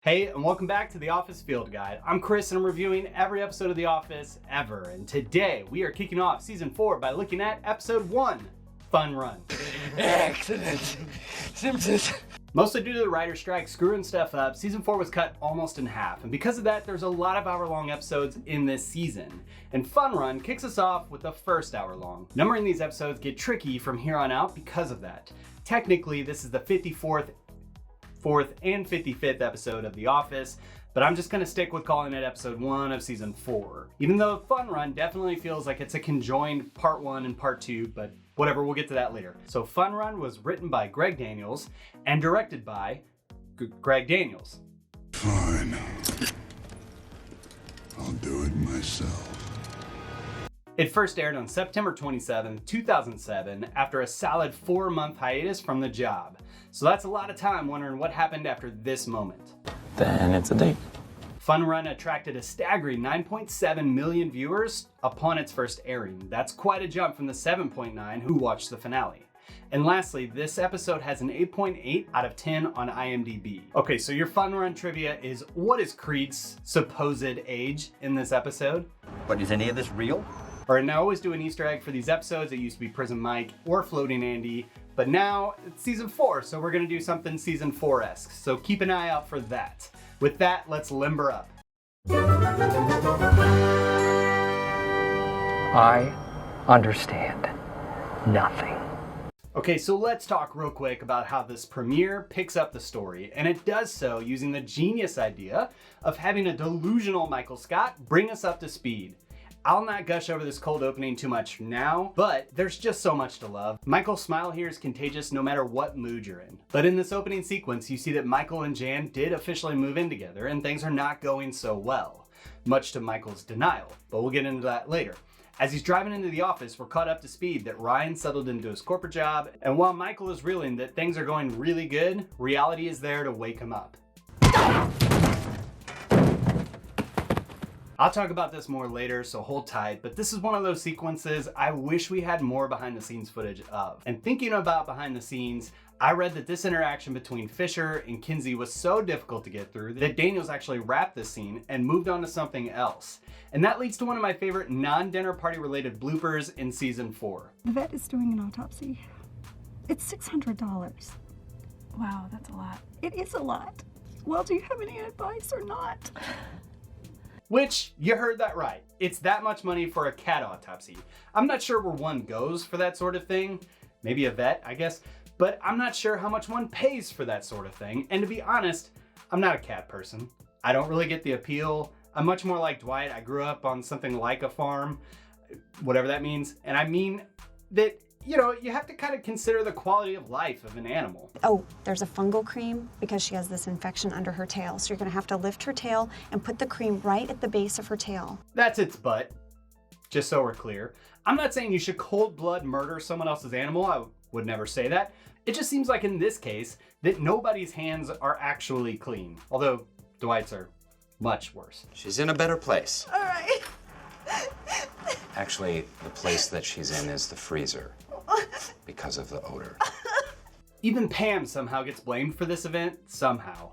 Hey, and welcome back to The Office Field Guide. I'm Chris, and I'm reviewing every episode of The Office ever. And today, we are kicking off Season 4 by looking at Episode 1, Fun Run. Excellent. Simpsons. Mostly due to the writer's strike screwing stuff up, Season 4 was cut almost in half. And because of that, there's a lot of hour-long episodes in this season. And Fun Run kicks us off with the first hour-long. Numbering these episodes get tricky from here on out because of that. Technically, this is the 54th and 55th episode of The Office, but I'm just gonna stick with calling it episode 1 of season 4. Even though Fun Run definitely feels like it's a conjoined part 1 and part 2, but whatever, we'll get to that later. So Fun Run was written by Greg Daniels and directed by Greg Daniels. Fine. I'll do it myself. It first aired on September 27, 2007, after a solid 4-month hiatus from the job. So that's a lot of time wondering what happened after this moment. Then it's a date. Fun Run attracted a staggering 9.7 million viewers upon its first airing. That's quite a jump from the 7.9 who watched the finale. And lastly, this episode has an 8.8 out of 10 on IMDb. Okay, so your Fun Run trivia is, what is Creed's supposed age in this episode? But is any of this real? All right, now I always do an Easter egg for these episodes. It used to be Prison Mike or Floating Andy, but now it's season 4, so we're gonna do something season 4-esque. So keep an eye out for that. With that, let's limber up. I understand nothing. Okay, so let's talk real quick about how this premiere picks up the story, and it does so using the genius idea of having a delusional Michael Scott bring us up to speed. I'll not gush over this cold opening too much now, but there's just so much to love. Michael's smile here is contagious no matter what mood you're in. But in this opening sequence, you see that Michael and Jan did officially move in together, and things are not going so well, much to Michael's denial, but we'll get into that later. As he's driving into the office, we're caught up to speed that Ryan settled into his corporate job, and while Michael is reeling that things are going really good, reality is there to wake him up. I'll talk about this more later, so hold tight, but this is one of those sequences I wish we had more behind the scenes footage of. And thinking about behind the scenes, I read that this interaction between Fisher and Kinsey was so difficult to get through that Daniels actually wrapped this scene and moved on to something else. And that leads to one of my favorite non-dinner party related bloopers in season 4. The vet is doing an autopsy. It's $600. Wow, that's a lot. It is a lot. Well, do you have any advice or not? Which, you heard that right. It's that much money for a cat autopsy. I'm not sure where one goes for that sort of thing. Maybe a vet, I guess. But I'm not sure how much one pays for that sort of thing. And to be honest, I'm not a cat person. I don't really get the appeal. I'm much more like Dwight. I grew up on something like a farm, whatever that means. And I mean that, you know, you have to kind of consider the quality of life of an animal. Oh, there's a fungal cream because she has this infection under her tail. So you're gonna have to lift her tail and put the cream right at the base of her tail. That's its butt, just so we're clear. I'm not saying you should cold blood murder someone else's animal. I would never say that. It just seems like in this case that nobody's hands are actually clean. Although Dwight's are much worse. She's in a better place. All right. Actually, the place that she's in is the freezer because of the odor. Even Pam somehow gets blamed for this event, somehow.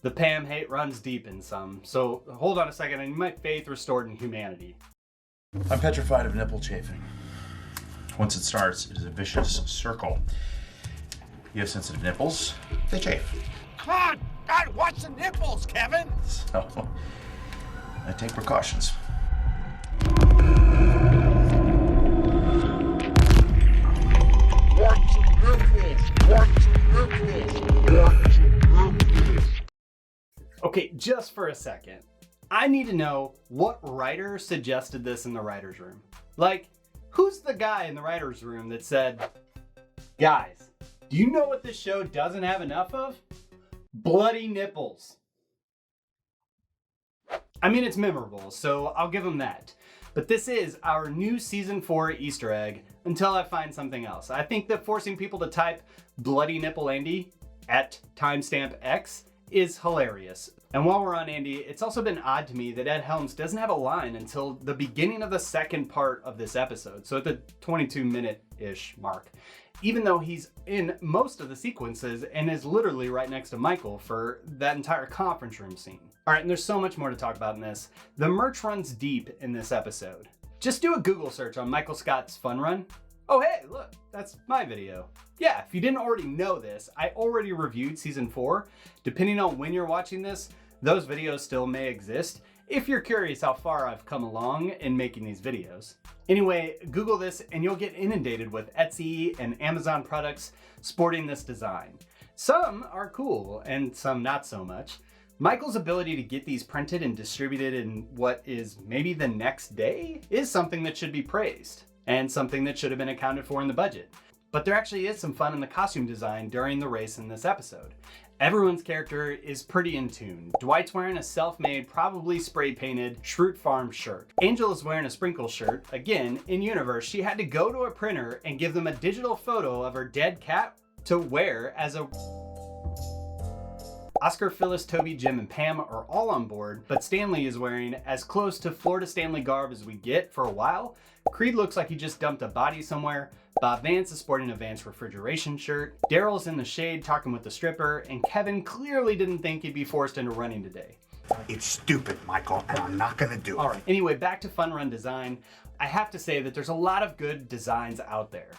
The Pam hate runs deep in some, so hold on a second, I need my faith restored in humanity. I'm petrified of nipple chafing. Once it starts, it is a vicious circle. You have sensitive nipples, they chafe. Come on! God, watch the nipples, Kevin! So, I take precautions. Okay, just for a second. I need to know what writer suggested this in the writer's room. Like, who's the guy in the writer's room that said, guys, do you know what this show doesn't have enough of? Bloody nipples. I mean, it's memorable, so I'll give them that. But this is our new season 4 Easter egg until I find something else. I think that forcing people to type bloody nipple Andy at timestamp X is hilarious. And while we're on Andy, it's also been odd to me that Ed Helms doesn't have a line until the beginning of the second part of this episode, so at the 22-minute-ish mark, even though he's in most of the sequences and is literally right next to Michael for that entire conference room scene. All right, and there's so much more to talk about in this. The merch runs deep in this episode. Just do a Google search on Michael Scott's Fun Run. Oh, hey, look, that's my video. Yeah, if you didn't already know this, I already reviewed season 4. Depending on when you're watching this, those videos still may exist, if you're curious how far I've come along in making these videos. Anyway, Google this and you'll get inundated with Etsy and Amazon products sporting this design. Some are cool and some not so much. Michael's ability to get these printed and distributed in what is maybe the next day is something that should be praised, and something that should have been accounted for in the budget. But there actually is some fun in the costume design during the race in this episode. Everyone's character is pretty in tune. Dwight's wearing a self-made, probably spray-painted Schrute Farm shirt. Angel is wearing a Prinkles shirt. Again, in universe, she had to go to a printer and give them a digital photo of her dead cat to wear as a... Oscar, Phyllis, Toby, Jim, and Pam are all on board, but Stanley is wearing as close to Florida Stanley garb as we get for a while. Creed looks like he just dumped a body somewhere. Bob Vance is sporting a Vance refrigeration shirt. Daryl's in the shade talking with the stripper, and Kevin clearly didn't think he'd be forced into running today. It's stupid, Michael, and I'm not gonna do it. All right, anyway, back to Fun Run design. I have to say that there's a lot of good designs out there.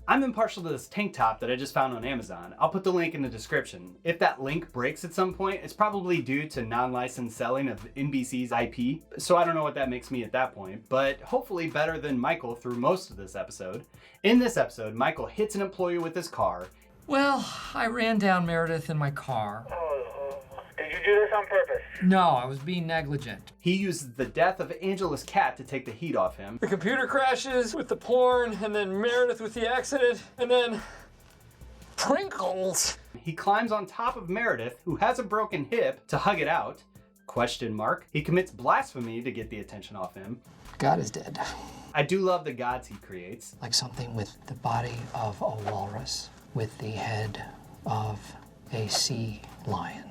I'm impartial to this tank top that I just found on Amazon. I'll put the link in the description. If that link breaks at some point, it's probably due to non-licensed selling of NBC's IP, so I don't know what that makes me at that point, but hopefully better than Michael through most of this episode. In this episode, Michael hits an employee with his car. Well, I ran down Meredith in my car. Did you do this on purpose? No, I was being negligent. He uses the death of Angela's cat to take the heat off him. The computer crashes with the porn, and then Meredith with the accident, and then Prinkles. He climbs on top of Meredith, who has a broken hip, to hug it out. Question mark. He commits blasphemy to get the attention off him. God is dead. I do love the gods he creates. Like something with the body of a walrus, with the head of a sea lion.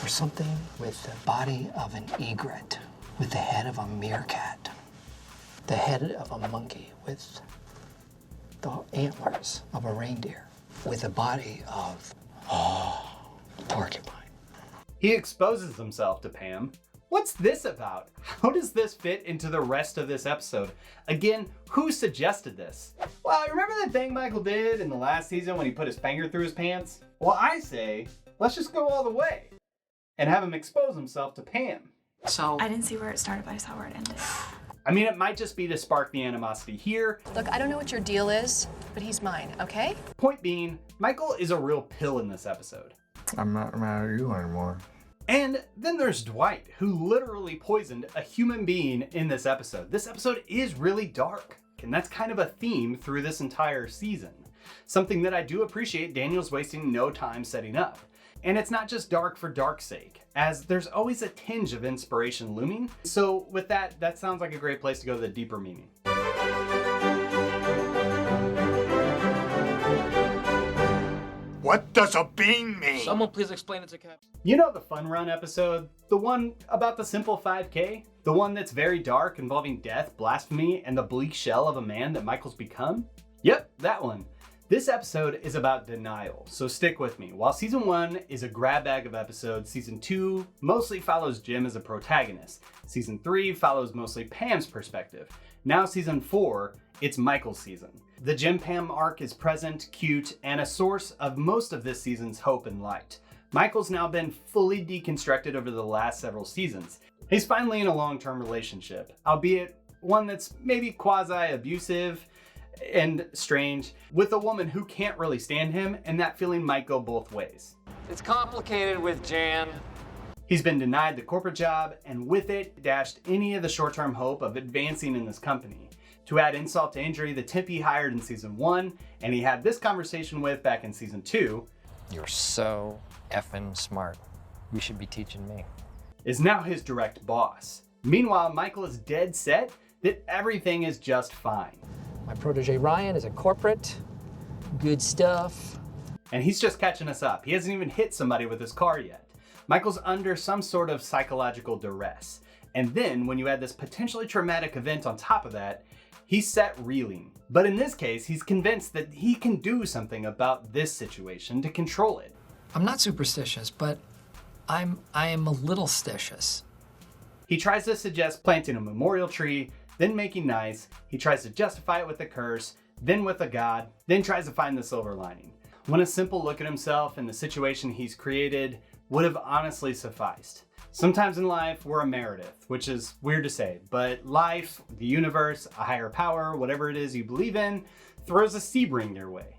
Or something with the body of an egret, with the head of a meerkat. The head of a monkey with the antlers of a reindeer. With the body of a porcupine. He exposes himself to Pam. What's this about? How does this fit into the rest of this episode? Again, who suggested this? Well, remember that thing Michael did in the last season when he put his finger through his pants? Well, I say, let's just go all the way and have him expose himself to Pam. So I didn't see where it started, but I saw where it ended. I mean, it might just be to spark the animosity here. Look, I don't know what your deal is, but he's mine, okay? Point being, Michael is a real pill in this episode. I'm not mad at you anymore. And then there's Dwight, who literally poisoned a human being in this episode. This episode is really dark, and that's kind of a theme through this entire season. Something that I do appreciate Daniel's wasting no time setting up. And it's not just dark for dark's sake, as there's always a tinge of inspiration looming. So with that, that sounds like a great place to go to the deeper meaning. What does a bean mean? Someone please explain it to Cap. You know the Fun Run episode? The one about the simple 5K? The one that's very dark, involving death, blasphemy, and the bleak shell of a man that Michael's become? Yep, that one. This episode is about denial, so stick with me. While season 1 is a grab bag of episodes, season 2 mostly follows Jim as a protagonist. Season 3 follows mostly Pam's perspective. Now season 4, it's Michael's season. The Jim Pam arc is present, cute, and a source of most of this season's hope and light. Michael's now been fully deconstructed over the last several seasons. He's finally in a long-term relationship, albeit one that's maybe quasi-abusive and strange, with a woman who can't really stand him, and that feeling might go both ways. It's complicated with Jan. He's been denied the corporate job, and with it, dashed any of the short-term hope of advancing in this company. To add insult to injury, the temp he hired in season 1, and he had this conversation with back in season 2, You're so effing smart. You should be teaching me. is now his direct boss. Meanwhile, Michael is dead set that everything is just fine. My protege Ryan is a corporate. Good stuff. And he's just catching us up. He hasn't even hit somebody with his car yet. Michael's under some sort of psychological duress. And then when you add this potentially traumatic event on top of that, he's set reeling. But in this case, he's convinced that he can do something about this situation to control it. I'm not superstitious, but I am a little stitious. He tries to suggest planting a memorial tree, then making nice. He tries to justify it with a curse, then with a god, then tries to find the silver lining. When a simple look at himself and the situation he's created would have honestly sufficed. Sometimes in life, we're a Meredith, which is weird to say, but life, the universe, a higher power, whatever it is you believe in, throws a Sebring your way.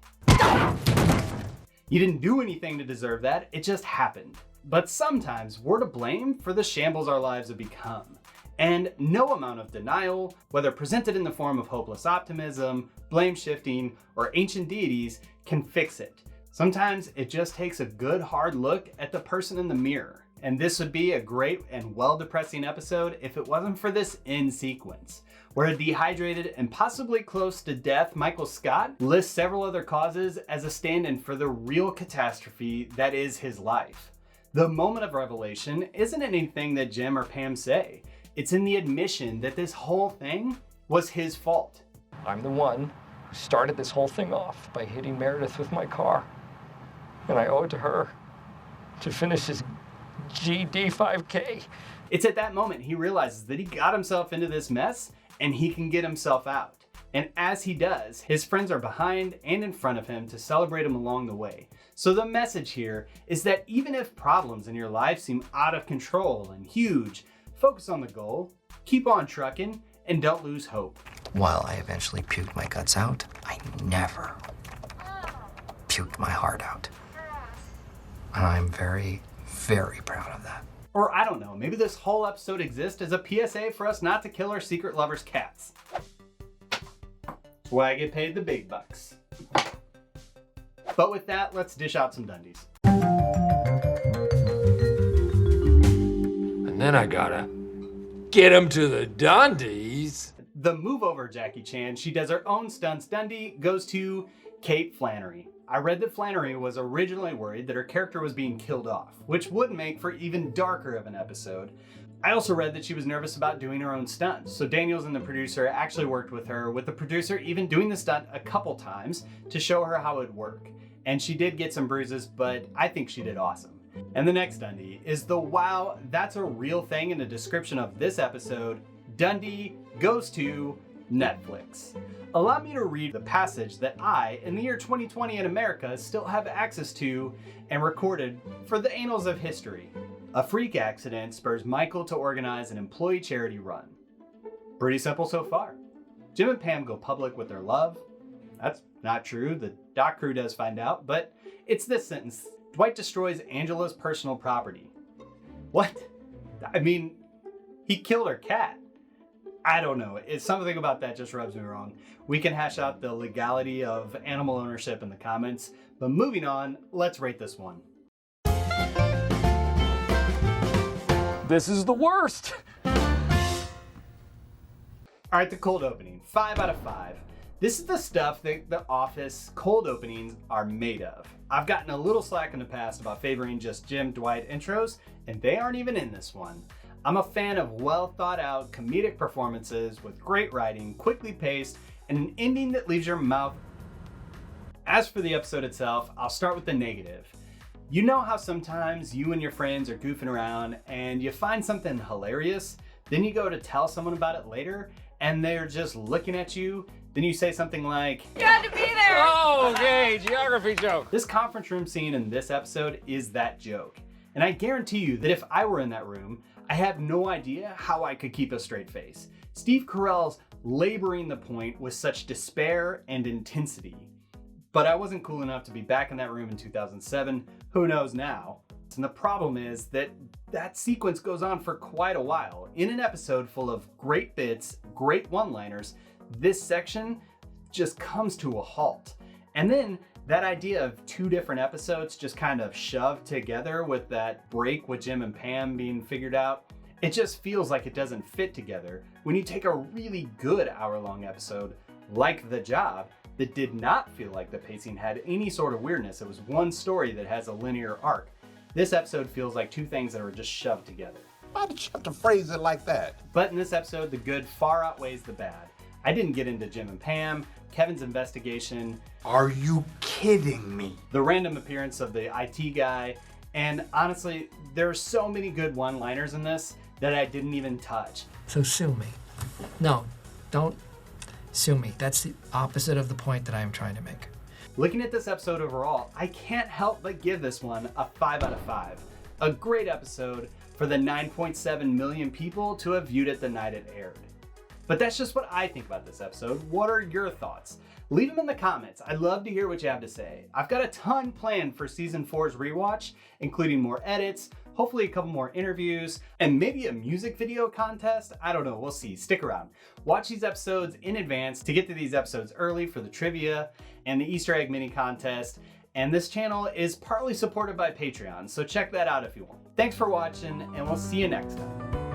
You didn't do anything to deserve that, it just happened. But sometimes we're to blame for the shambles our lives have become. And no amount of denial, whether presented in the form of hopeless optimism, blame shifting, or ancient deities, can fix it. Sometimes it just takes a good hard look at the person in the mirror. And this would be a great and well-depressing episode if it wasn't for this end sequence, where a dehydrated and possibly close to death Michael Scott lists several other causes as a stand-in for the real catastrophe that is his life. The moment of revelation isn't anything that Jim or Pam say. It's in the admission that this whole thing was his fault. I'm the one who started this whole thing off by hitting Meredith with my car. And I owe it to her to finish his GD 5K. It's at that moment he realizes that he got himself into this mess and he can get himself out. And as he does, his friends are behind and in front of him to celebrate him along the way. So the message here is that even if problems in your life seem out of control and huge, focus on the goal, keep on trucking, and don't lose hope. While I eventually puked my guts out, I never puked my heart out. And I'm very, very proud of that. Or I don't know, maybe this whole episode exists as a PSA for us not to kill our secret lovers' cats. That's why I get paid the big bucks. But with that, let's dish out some Dundies. And then I gotta get him to the Dundies. The move over Jackie Chan, she does her own stunts. Dundee goes to Kate Flannery. I read that Flannery was originally worried that her character was being killed off, which would make for even darker of an episode. I also read that she was nervous about doing her own stunts, so Daniels and the producer actually worked with her, with the producer even doing the stunt a couple times to show her how it would work. And she did get some bruises, but I think she did awesome. And the next Dundee is the wow, that's a real thing in the description of this episode. Dundee goes to Netflix. Allow me to read the passage that I, in the year 2020 in America, still have access to and recorded for the annals of history. A freak accident spurs Michael to organize an employee charity run. Pretty simple so far. Jim and Pam go public with their love. That's not true, the doc crew does find out, but it's this sentence. Dwight destroys Angela's personal property. What? I mean, he killed her cat. I don't know. It's something about that just rubs me wrong. We can hash out the legality of animal ownership in the comments, but moving on, let's rate this one. This is the worst. All right, the cold opening, 5 out of 5. This is the stuff that The Office cold openings are made of. I've gotten a little slack in the past about favoring just Jim, Dwight intros, and they aren't even in this one. I'm a fan of well thought out comedic performances with great writing, quickly paced, and an ending that leaves your mouth. As for the episode itself, I'll start with the negative. You know how sometimes you and your friends are goofing around and you find something hilarious, then you go to tell someone about it later and they're just looking at you, then you say something like, You had to be there! Oh, okay, geography joke. This conference room scene in this episode is that joke. And I guarantee you that if I were in that room, I have no idea how I could keep a straight face. Steve Carell's laboring the point with such despair and intensity. But I wasn't cool enough to be back in that room in 2007. Who knows now? And the problem is that that sequence goes on for quite a while. In an episode full of great bits, great one-liners, this section just comes to a halt. And then that idea of 2 different episodes just kind of shoved together with that break with Jim and Pam being figured out, it just feels like it doesn't fit together when you take a really good hour-long episode like The Job that did not feel like the pacing had any sort of weirdness. It was one story that has a linear arc. This episode feels like two things that are just shoved together. Why did you have to phrase it like that? But in this episode, the good far outweighs the bad. I didn't get into Jim and Pam, Kevin's investigation. Are you kidding me? The random appearance of the IT guy. And honestly, there are so many good one-liners in this that I didn't even touch. So sue me. No, don't sue me. That's the opposite of the point that I am trying to make. Looking at this episode overall, I can't help but give this one a 5 out of 5. A great episode for the 9.7 million people to have viewed it the night it aired. But that's just what I think about this episode. What are your thoughts? Leave them in the comments. I'd love to hear what you have to say. I've got a ton planned for season 4's rewatch, including more edits, hopefully a couple more interviews, and maybe a music video contest. I don't know, we'll see. Stick around. Watch these episodes in advance to get to these episodes early for the trivia and the Easter egg mini contest. And this channel is partly supported by Patreon, so check that out if you want. Thanks for watching, and we'll see you next time.